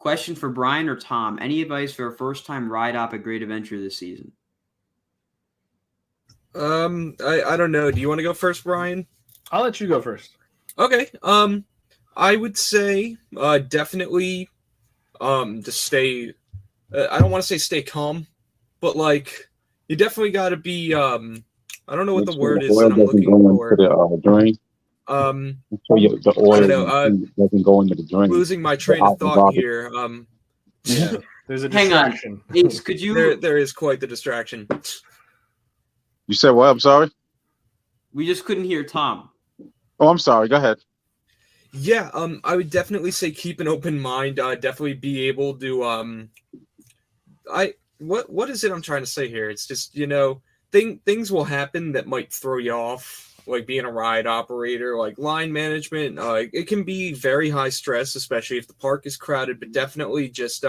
Question for Brian or Tom. Any advice for a first-time ride op at Great Adventure this season? I don't know. Do you want to go first, Brian? I'll let you go first. Okay. I would say definitely to stay. I don't want to say stay calm, but like you definitely got to be. I don't know what the word is that I'm looking for. The drain. So the oil doesn't go into the drain. Losing my train of thought here. Yeah. There's a Hang distraction. on. Ace, could you? There is quite the distraction. You said what? I'm sorry. We just couldn't hear Tom. Oh, I'm sorry. Go ahead. Yeah, I would definitely say keep an open mind. Definitely be able to what is it I'm trying to say here? It's just, things will happen that might throw you off, like being a ride operator, like line management. It can be very high stress, especially if the park is crowded, but definitely just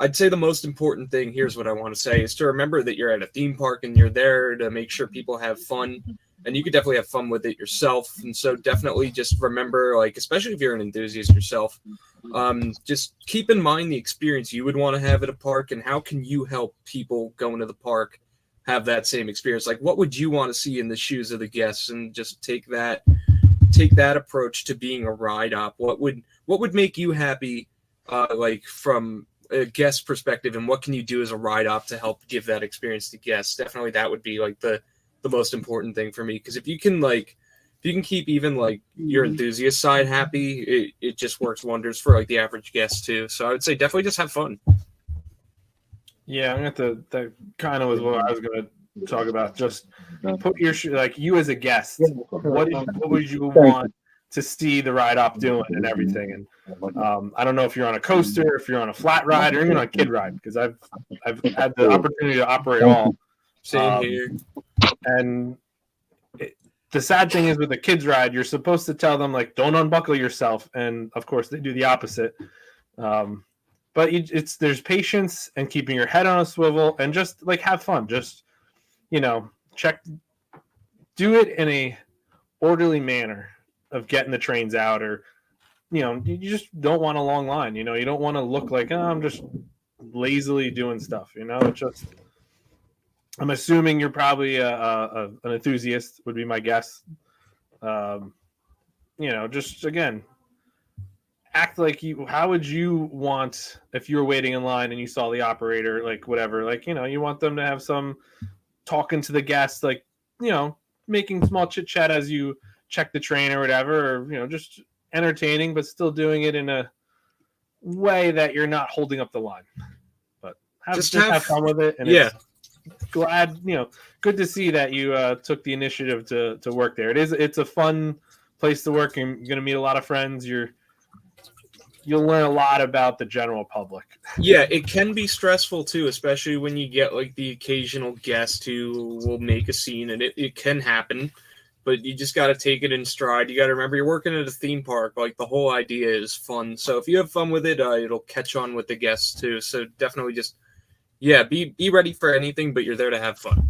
I'd say the most important thing, here's what I want to say, is to remember that you're at a theme park and you're there to make sure people have fun. And you could definitely have fun with it yourself. And so definitely just remember, like, especially if you're an enthusiast yourself, just keep in mind the experience you would want to have at a park and how can you help people going to the park have that same experience. Like, what would you want to see in the shoes of the guests, and just take that approach to being a ride op. What would make you happy, like from a guest perspective, and what can you do as a ride op to help give that experience to guests? Definitely that would be like the most important thing for me, because if you can keep even like your enthusiast side happy, it just works wonders for like the average guest too. So I would say definitely just have fun. Yeah, I'm that kind of was what I was gonna talk about. Just put your like you as a guest. What would you want to see the ride op doing and everything? And I don't know if you're on a coaster, if you're on a flat ride, or even on a kid ride, because I've had the opportunity to operate all. Same here. And the sad thing is with a kids ride, you're supposed to tell them like, don't unbuckle yourself, and of course they do the opposite. But there's patience and keeping your head on a swivel and just like have fun. Just do it in a orderly manner of getting the trains out, or you just don't want a long line. You don't want to look like, oh, I'm just lazily doing stuff. It's just. I'm assuming you're probably an enthusiast, would be my guess. Just again, act like you. How would you want if you were waiting in line and you saw the operator, like whatever, like you want them to have some talking to the guests, like making small chit chat as you check the train or whatever, or just entertaining, but still doing it in a way that you're not holding up the line. But have fun with it, and yeah. Glad, good to see that you took the initiative to work there. It's a fun place to work, and you're going to meet a lot of friends. You'll learn a lot about the general public. Yeah, it can be stressful too, especially when you get like the occasional guest who will make a scene, and it can happen, but you just got to take it in stride. You got to remember you're working at a theme park. Like, the whole idea is fun. So if you have fun with it, it'll catch on with the guests too. So definitely just, yeah, be ready for anything, but you're there to have fun.